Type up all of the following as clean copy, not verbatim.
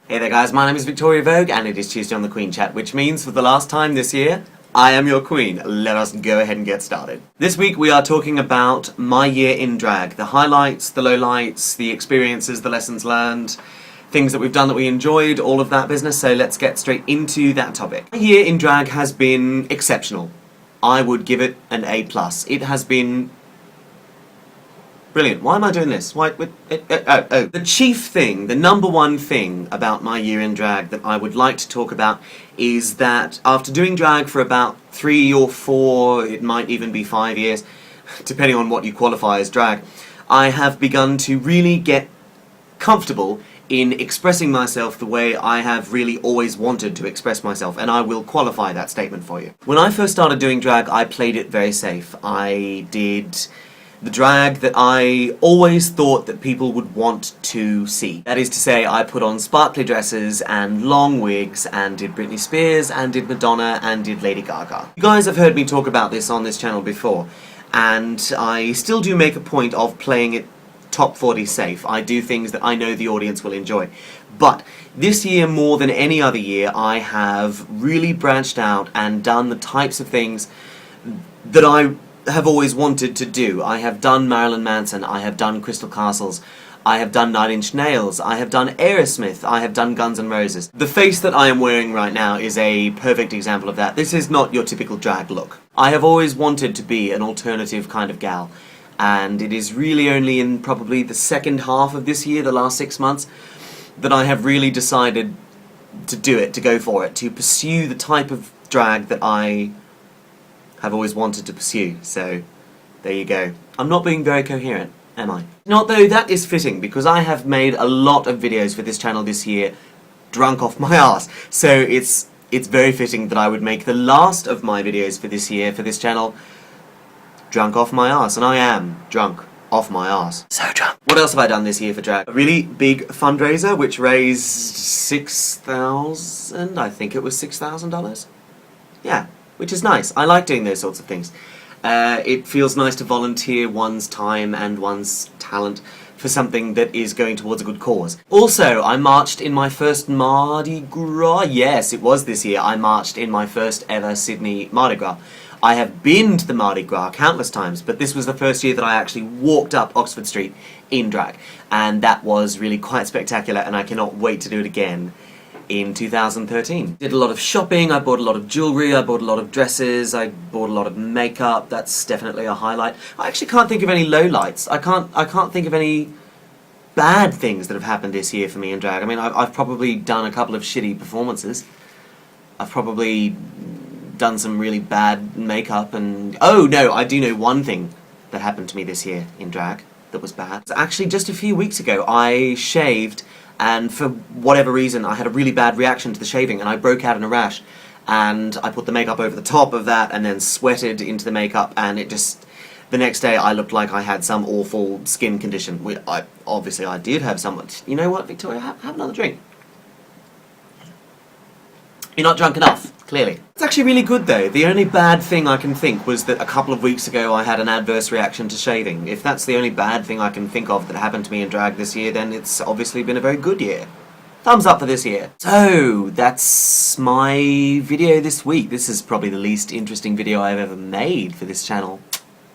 Hey there guys, my name is Victoria Vogue and it is Tuesday on the Queen Chat, which means for the last time this year, I am your queen. Let us go ahead and get started. This week we are talking about my year in drag. The highlights, the lowlights, the experiences, the lessons learned, things that we've done that we enjoyed, all of that business, so let's get straight into that topic. My year in drag has been exceptional. I would give it an A+. It has been brilliant. Why am I doing this? The chief thing, the number one thing about my year in drag that I would like to talk about is that after doing drag for about 3 or 4, it might even be 5 years, depending on what you qualify as drag, I have begun to really get comfortable in expressing myself the way I have really always wanted to express myself, and I will qualify that statement for you. When I first started doing drag, I played it very safe. I did the drag that I always thought that people would want to see. That is to say, I put on sparkly dresses and long wigs and did Britney Spears and did Madonna and did Lady Gaga. You guys have heard me talk about this on this channel before, and I still do make a point of playing it top 40 safe. I do things that I know the audience will enjoy. But this year, more than any other year, I have really branched out and done the types of things that I have always wanted to do. I have done Marilyn Manson, I have done Crystal Castles, I have done Nine Inch Nails, I have done Aerosmith, I have done Guns N' Roses. The face that I am wearing right now is a perfect example of that. This is not your typical drag look. I have always wanted to be an alternative kind of gal, and it is really only in probably the second half of this year, the last 6 months, that I have really decided to do it, to go for it, to pursue the type of drag that I have always wanted to pursue. So there you go. I'm not being very coherent, am I? Not though, that is fitting, because I have made a lot of videos for this channel this year drunk off my arse. So it's very fitting that I would make the last of my videos for this year for this channel drunk off my arse, and I am drunk off my arse. So drunk. What else have I done this year for drag? A really big fundraiser which raised $6,000, I think it was $6,000. Yeah. Which is nice. I like doing those sorts of things. It feels nice to volunteer one's time and one's talent for something that is going towards a good cause. Also, I marched in my first Mardi Gras. Yes, it was this year. I marched in my first ever Sydney Mardi Gras. I have been to the Mardi Gras countless times, but this was the first year that I actually walked up Oxford Street in drag. And that was really quite spectacular, and I cannot wait to do it again in 2013. Did a lot of shopping, I bought a lot of jewellery, I bought a lot of dresses, I bought a lot of makeup. That's definitely a highlight. I actually can't think of any lowlights. I can't think of any bad things that have happened this year for me in drag. I mean, I've probably done a couple of shitty performances. I've probably done some really bad makeup and... Oh no, I do know one thing that happened to me this year in drag that was bad. Actually, just a few weeks ago, I shaved, and for whatever reason I had a really bad reaction to the shaving and I broke out in a rash, and I put the makeup over the top of that and then sweated into the makeup, and it just... The next day I looked like I had some awful skin condition. Obviously I did have some... You know what, Victoria? Have another drink. You're not drunk enough, clearly. It's actually really good though. The only bad thing I can think was that a couple of weeks ago I had an adverse reaction to shaving. If that's the only bad thing I can think of that happened to me in drag this year, then it's obviously been a very good year. Thumbs up for this year. So, that's my video this week. This is probably the least interesting video I've ever made for this channel.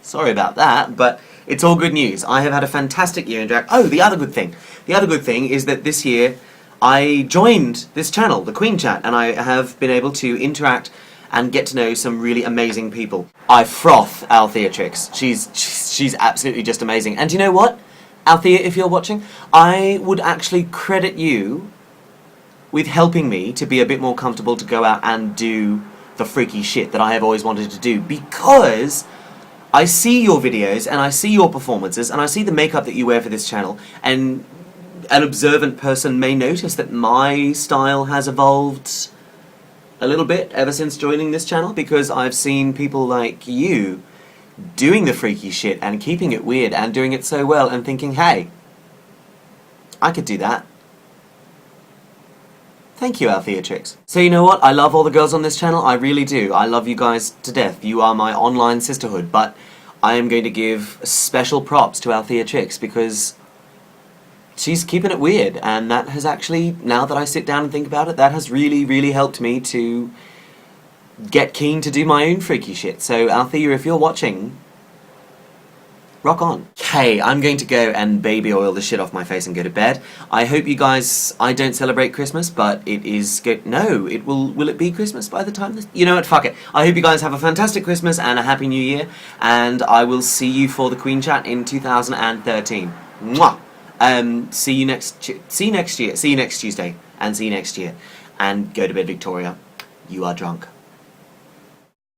Sorry about that, but it's all good news. I have had a fantastic year in drag. Oh, the other good thing. The other good thing is that this year I joined this channel, the Queen Chat, and I have been able to interact and get to know some really amazing people. I froth Altheatrix. She's absolutely just amazing. And you know what? Althea, if you're watching, I would actually credit you with helping me to be a bit more comfortable to go out and do the freaky shit that I have always wanted to do, because I see your videos and I see your performances and I see the makeup that you wear for this channel, and an observant person may notice that my style has evolved a little bit ever since joining this channel, because I've seen people like you doing the freaky shit and keeping it weird and doing it so well and thinking, hey, I could do that. Thank you, Altheatrix. So you know what? I love all the girls on this channel. I really do. I love you guys to death. You are my online sisterhood. But I am going to give special props to Altheatrix, because she's keeping it weird, and that has actually, now that I sit down and think about it, that has really, really helped me to get keen to do my own freaky shit. So, Althea, if you're watching, rock on. Okay, I'm going to go and baby oil the shit off my face and go to bed. I hope you guys, I don't celebrate Christmas, but it is good. No, will it be Christmas by the time this, you know what, fuck it. I hope you guys have a fantastic Christmas and a happy new year, and I will see you for the Queen Chat in 2013. Mwah! See you next Tuesday, and see you next year. And go to bed, Victoria. You are drunk.